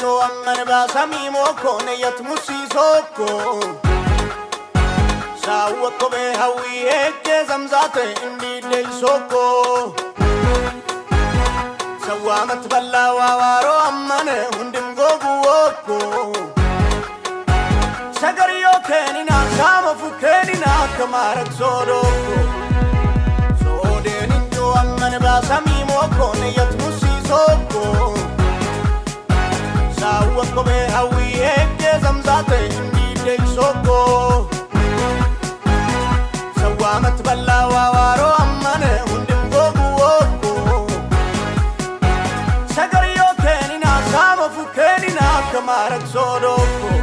jo amman basami moko ne yat musisoko sawko be hawi eke zamzate indi del soko sawamat balla wawaro ammane hundim gogu woko sagariyo kenina sama fukenina kamarak sodoko sodenin jo amman basami moko ne yat musisoko sawko be hawi eke zamzate indi del soko sawamat balla wawaro ammane hundim gogu woko sagariyo kenina sama fukenina kamarak sodoko